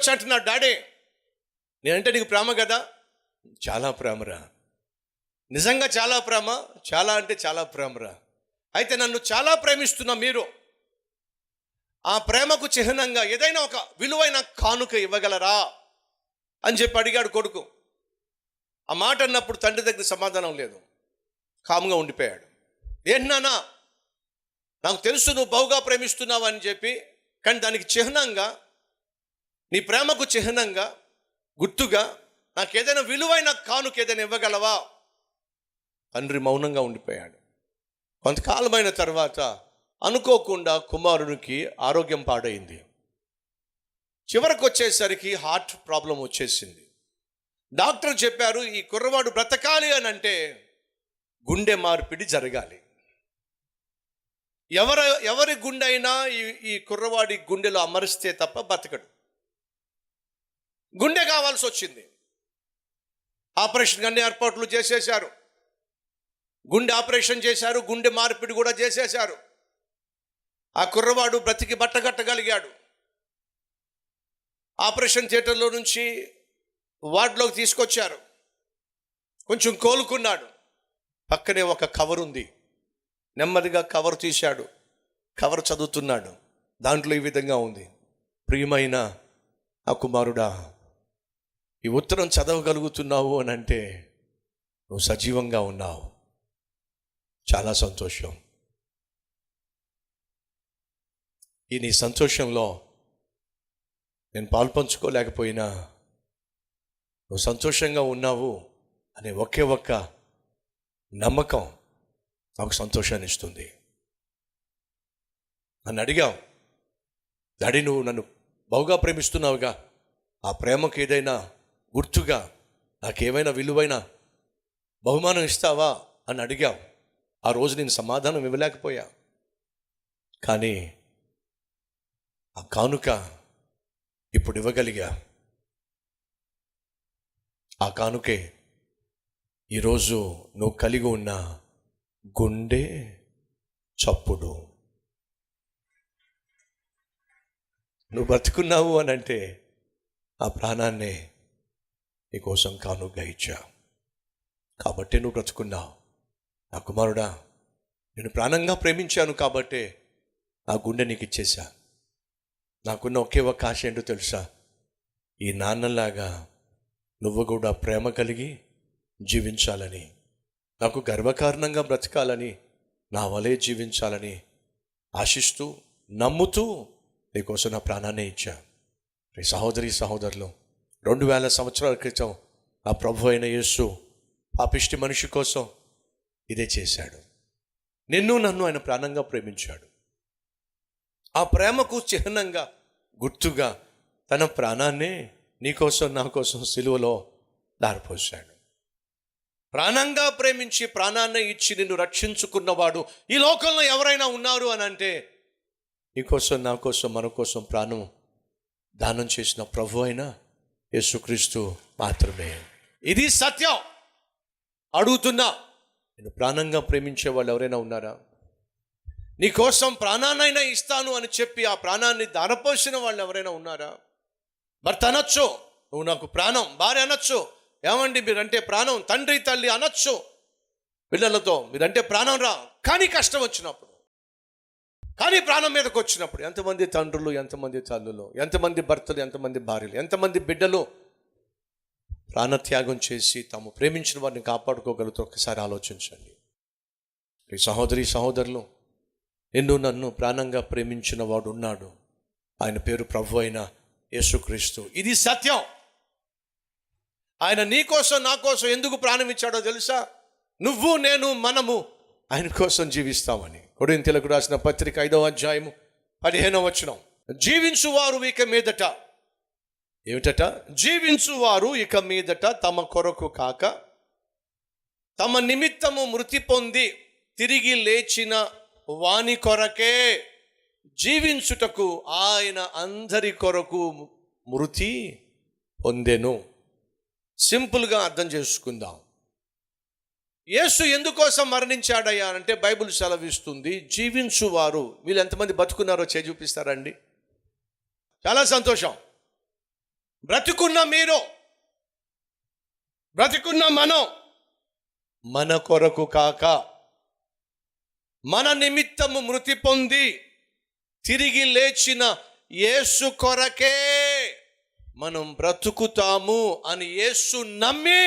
వచ్చి అంటున్నాడు, డాడీ నేనంటే నీకు ప్రేమ కదా. చాలా ప్రేమరా, నిజంగా చాలా ప్రేమ, చాలా అంటే చాలా ప్రేమరా. అయితే నన్ను చాలా ప్రేమిస్తున్న మీరు ఆ ప్రేమకు చిహ్నంగా ఏదైనా ఒక విలువైన కానుక ఇవ్వగలరా అని చెప్పి అడిగాడు కొడుకు. ఆ మాట అన్నప్పుడు తండ్రి దగ్గర సమాధానం లేదు, కామ్గా ఉండిపోయాడు. ఏంటి నాన్న, నాకు తెలుసు నువ్వు బహుగా ప్రేమిస్తున్నావు అని చెప్పి, కానీ దానికి చిహ్నంగా, నీ ప్రేమకు చిహ్నంగా, గుర్తుగా నాకు ఏదైనా విలువైన కానుక ఏదైనా ఇవ్వగలవా? తండ్రి మౌనంగా ఉండిపోయాడు. కొంతకాలమైన తర్వాత అనుకోకుండా కుమారునికి ఆరోగ్యం పాడైంది. చివరికి వచ్చేసరికి హార్ట్ ప్రాబ్లం వచ్చేసింది. డాక్టర్ చెప్పారు, ఈ కుర్రవాడు బ్రతకాలి అని అంటే గుండె మార్పిడి జరగాలి. ఎవరి గుండె అయినా ఈ కుర్రవాడి గుండెలో అమరిస్తే తప్ప బతకడు. గుండె కావాల్సి వచ్చింది. ఆపరేషన్ అన్ని ఏర్పాట్లు చేసేశారు. గుండె ఆపరేషన్ చేశారు, గుండె మార్పిడి కూడా చేసేశారు. ఆ కుర్రవాడు బ్రతికి బట్టగట్టగలిగాడు. ఆపరేషన్ థియేటర్లో నుంచి వార్డులోకి తీసుకొచ్చారు. కొంచెం కోలుకున్నాడు. పక్కనే ఒక కవర్ ఉంది. నెమ్మదిగా కవర్ తీశాడు. కవర్ చదువుతున్నాడు. దాంట్లో ఈ విధంగా ఉంది, ప్రియమైన ఆ కుమారుడా, ఈ ఉత్తరం చదవగలుగుతున్నావు అని అంటే నువ్వు సజీవంగా ఉన్నావు, చాలా సంతోషం. ఈ నీ సంతోషంలో నేను పాల్పంచుకోలేకపోయినా నువ్వు సంతోషంగా ఉన్నావు అనే ఒకే ఒక్క నమ్మకం నాకు సంతోషాన్ని ఇస్తుంది. నన్ను అడిగావు, డాడీ నువ్వు నన్ను బహుగా ప్రేమిస్తున్నావుగా, ఆ ప్రేమకు ఏదైనా గుర్తుగా నాకేమైనా విలువైన బహుమానం ఇస్తావా అని అడిగావు. ఆ రోజు నేను సమాధానం ఇవ్వలేకపోయా, కానీ ఆ కానుక ఇప్పుడు ఇవ్వగలిగా. ఆ కానుకే ఈరోజు నువ్వు కలిగి ఉన్న గుండె చప్పుడు. నువ్వు బ్రతుకున్నావు అని అంటే ఆ ప్రాణాన్నే నీకోసం కానుకగా ఇచ్చా. కాబట్టి నువ్వు బ్రతుకున్నావు. నా కుమారుడా, నేను ప్రాణంగా ప్రేమించాను కాబట్టే నా గుండె నీకు ఇచ్చేశా. నాకున్న ఒకే ఒక్క ఆశ ఏంటో తెలుసా? ఈ నాన్నలాగా నువ్వు కూడా ప్రేమ కలిగి జీవించాలని, నాకు గర్వకారణంగా బ్రతకాలని, నా వలే జీవించాలని ఆశిస్తూ నమ్ముతూ నీకోసం నా ప్రాణాన్ని ఇచ్చా. ఈ సహోదరి సహోదరులు, 2000 సంవత్సరాల క్రితం ఆ ప్రభు అయిన యేసు పాపిష్టి మనిషి కోసం ఇదే చేశాడు. నిన్ను నన్ను ఆయన ప్రాణంగా ప్రేమించాడు. ఆ ప్రేమకు చిహ్నంగా, గుర్తుగా తన ప్రాణాన్నే నీకోసం నా కోసం సిలువలో దారిపోశాడు. ప్రాణంగా ప్రేమించి ప్రాణాన్ని ఇచ్చి నిన్ను రక్షించుకున్నవాడు ఈ లోకంలో ఎవరైనా ఉన్నారు అని అంటే నీకోసం, నా కోసం, మన కోసం ప్రాణం దానం చేసిన ప్రభు అయిన యేసుక్రీస్తు మాత్రమే. ఇది సత్యం. అడుగుతున్నా, నేను ప్రాణంగా ప్రేమించే వాళ్ళు ఎవరైనా ఉన్నారా? నీకోసం ప్రాణాన్నైనా ఇస్తాను అని చెప్పి ఆ ప్రాణాన్ని దారపోసిన వాళ్ళు ఎవరైనా ఉన్నారా? భర్త అనొచ్చు, నువ్వు నాకు ప్రాణం. భార్య అనొచ్చు, ఏమండి మీరంటే ప్రాణం. తండ్రి తల్లి అనొచ్చు పిల్లలతో, మీరంటే ప్రాణం రా. కానీ కష్టం వచ్చినప్పుడు, కానీ ప్రాణం మీదకి వచ్చినప్పుడు ఎంతమంది తండ్రులు, ఎంతమంది తల్లులు, ఎంతమంది భర్తలు, ఎంతమంది భార్యలు, ఎంతమంది బిడ్డలు ప్రాణత్యాగం చేసి తాము ప్రేమించిన వారిని కాపాడుకోగలుగుతారు? ఒకసారి ఆలోచించండి. ఈ సహోదరి సహోదరులు, నిన్ను నన్ను ప్రాణంగా ప్రేమించిన వాడు ఉన్నాడు. ఆయన పేరు ప్రభు అయిన యేసుక్రీస్తు. ఇది సత్యం. ఆయన నీ కోసం, నా కోసం ఎందుకు ప్రాణం ఇచ్చాడో తెలుసా? నువ్వు, నేను, మనము ఆయన కోసం జీవిస్తామని. కొరింథీయులకు రాసిన పత్రిక 5వ అధ్యాయము 15వ వచనం, జీవించువారు ఇక మీదట, ఏమిటట? జీవించువారు ఇక మీదట తమ కొరకు కాక తమ నిమిత్తము మృతి పొంది తిరిగి లేచిన వాని కొరకే జీవించుటకు ఆయన అందరి కొరకు మృతి పొందెను. సింపుల్గా అర్థం చేసుకుందాం. యేసు ఎందుకోసం మరణించాడయ్యా అంటే బైబిల్ సెలవిస్తుంది, జీవించువారు. వీళ్ళు ఎంతమంది బతుకున్నారో చూపిస్తారండి? చాలా సంతోషం. బ్రతికున్న మీరు, బ్రతికున్న మనం, మన కొరకు కాక మన నిమిత్తము మృతి పొంది తిరిగి లేచిన యేసు కొరకే మనం బ్రతుకుతాము అని యేసు నమ్మి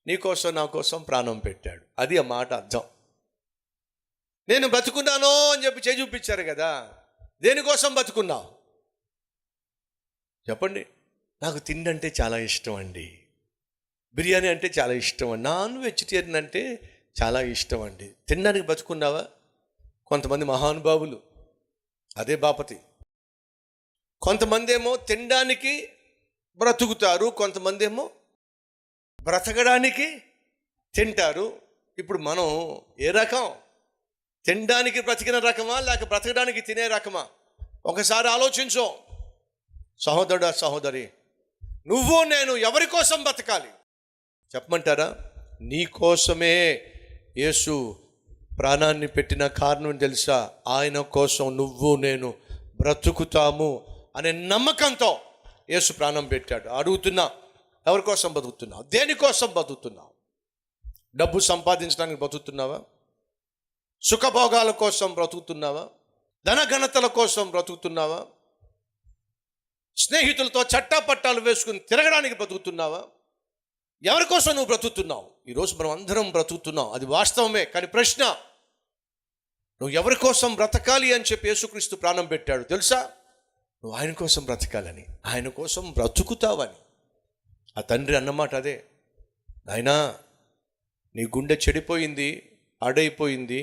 నీకోసం నా కోసం ప్రాణం పెట్టాడు. అది ఆ మాట అర్థం. నేను బ్రతుకున్నాను అని చెప్పి చేయి చూపించారు కదా, దేనికోసం బతుకున్నావు చెప్పండి. నాకు తిండి అంటే చాలా ఇష్టం అండి, బిర్యానీ అంటే చాలా ఇష్టం అండి, నాన్ వెజిటేరియన్ అంటే చాలా ఇష్టం అండి. తినడానికి బతుకున్నావా? కొంతమంది మహానుభావులు అదే బాపతి. కొంతమంది ఏమో తినడానికి బ్రతుకుతారు, కొంతమంది ఏమో బ్రతకడానికి తింటారు. ఇప్పుడు మనం ఏ రకం? తినడానికి బ్రతికిన రకమా లేక బ్రతకడానికి తినే రకమా? ఒకసారి ఆలోచించు సహోదరుడా, సహోదరి. నువ్వు నేను ఎవరి కోసం బ్రతకాలి చెప్పమంటారా? నీ కోసమే యేసు ప్రాణాన్ని పెట్టిన కారణం తెలుసా? ఆయన కోసం నువ్వు నేను బ్రతుకుతాము అనే నమ్మకంతో యేసు ప్రాణం పెట్టాడు. అడుగుతున్నా, ఎవరి కోసం బతుకుతున్నావు? దేనికోసం బతుకుతున్నావు? డబ్బు సంపాదించడానికి బతుకుతున్నావా? సుఖభోగాల కోసం బ్రతుకుతున్నావా? ధనఘనతల కోసం బ్రతుకుతున్నావా? స్నేహితులతో చట్టాపట్టాలు వేసుకుని తిరగడానికి బ్రతుకుతున్నావా? ఎవరి కోసం నువ్వు బ్రతుకుతున్నావు? ఈరోజు మనం అందరం బ్రతుకుతున్నాం, అది వాస్తవమే. కానీ ప్రశ్న, నువ్వు ఎవరి కోసం బ్రతకాలి అని చెప్పి యేసుక్రీస్తు ప్రాణం పెట్టాడు తెలుసా? నువ్వు ఆయన కోసం బ్రతకాలని, ఆయన కోసం బ్రతుకుతావని. ఆ తండ్రి అన్నమాట అదే. నాయనా, నీ గుండె చెడిపోయింది, పాడైపోయింది,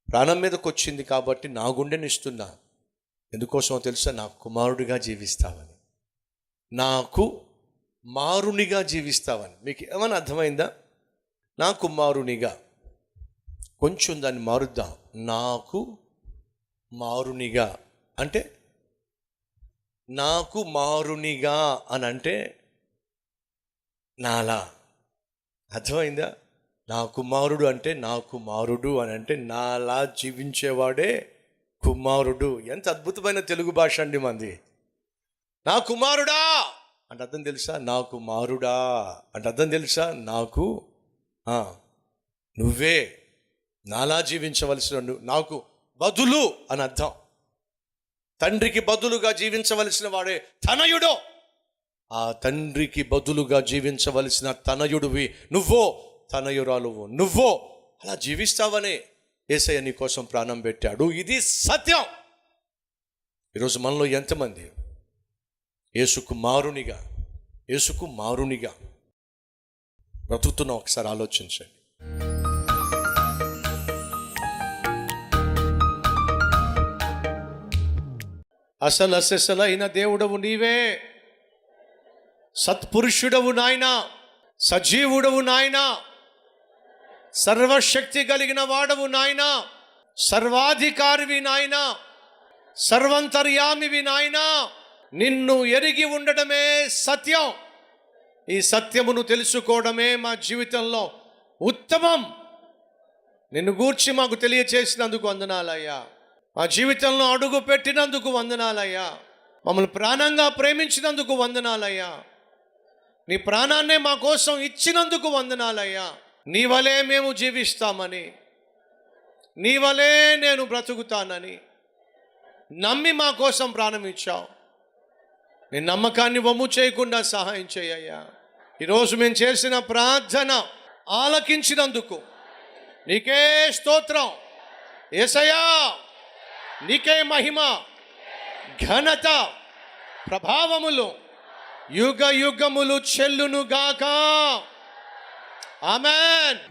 ప్రాణం మీదకి వచ్చింది కాబట్టి నా గుండెని ఇస్తున్నా. ఎందుకోసమో తెలుసా? నా కుమారుడిగా జీవిస్తావని, నాకు మారునిగా జీవిస్తావని. మీకు ఏమైనా అర్థమైందా? నా కుమారునిగా. కొంచెం దాన్ని మారుద్దాం. నాకు మారునిగా అంటే, నాకు మారునిగా అని అంటే నాలా. అర్థమైందా? నా కుమారుడు అంటే, నా కుమారుడు అని అంటే నాలా జీవించేవాడే కుమారుడు. ఎంత అద్భుతమైన తెలుగు భాష అండి మంది. నా కుమారుడా అంటే అర్థం తెలుసా? నా కుమారుడా అంటే అర్థం తెలుసా? నాకు నువ్వే నాలా జీవించవలసిన, నాకు బదులు అని అర్థం. తండ్రికి బదులుగా జీవించవలసిన వాడే తనయుడు. ఆ తండ్రికి బదులుగా జీవించవలసిన తనయుడివి నువ్వో, తనయురాలువు నువ్వో. అలా జీవిస్తావనే యేసయ్య నీ కోసం ప్రాణం పెట్టాడు. ఇది సత్యం. ఈరోజు మనలో ఎంతమంది యేసుకు మారునిగా, యేసుకు మారునిగా బ్రతుకుతున్నాం? ఒకసారి ఆలోచించండి. అసలైన దేవుడవు నీవే, సత్పురుషుడవు నాయనా, సజీవుడవు నాయనా, సర్వశక్తి కలిగిన వాడవు నాయనా, సర్వాధికారివి నాయనా, సర్వంతర్యామివి నాయనా. నిన్ను ఎరిగి ఉండడమే సత్యం. ఈ సత్యమును తెలుసుకోవడమే మా జీవితంలో ఉత్తమం. నిన్ను గూర్చి మాకు తెలియచేసినందుకు వందనాలయ్యా. మా జీవితంలో అడుగు పెట్టినందుకు వందనాలయ్యా. మమ్మల్ని ప్రాణంగా ప్రేమించినందుకు వందనాలయ్యా. నీ ప్రాణాన్నే మా కోసం ఇచ్చినందుకు వందనాలయ్యా. నీ వలే మేము జీవిస్తామని, నీ వలే నేను బ్రతుకుతానని నమ్మి మా కోసం ప్రాణం ఇచ్చావు. నీ నమ్మకాన్ని వమ్ము చేయకుండా సహాయం చేయయ్యా. ఈరోజు మేము చేసిన ప్రార్థన ఆలకించినందుకు నీకే స్తోత్రం యేసయ్యా. నీకే మహిమ, ఘనత, ప్రభావములు యుగ యుగములు చెల్లును గాక. ఆమేన్.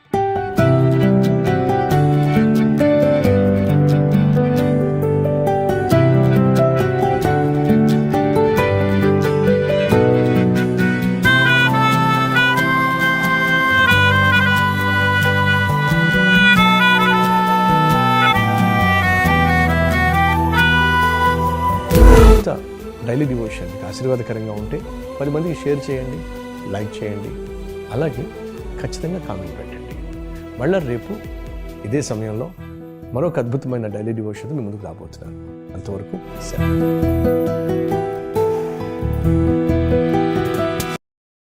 డైలీ డివోషన్ మీకు ఆశీర్వాదకరంగా ఉంటే 10 మందికి షేర్ చేయండి, లైక్ చేయండి, అలాగే ఖచ్చితంగా కామెంట్ పెట్టండి. మళ్ళీ రేపు ఇదే సమయంలో మరొక అద్భుతమైన డైలీ డివోషన్ మీ ముందుకు రాబోతున్నాను. అంతవరకు సెలవు.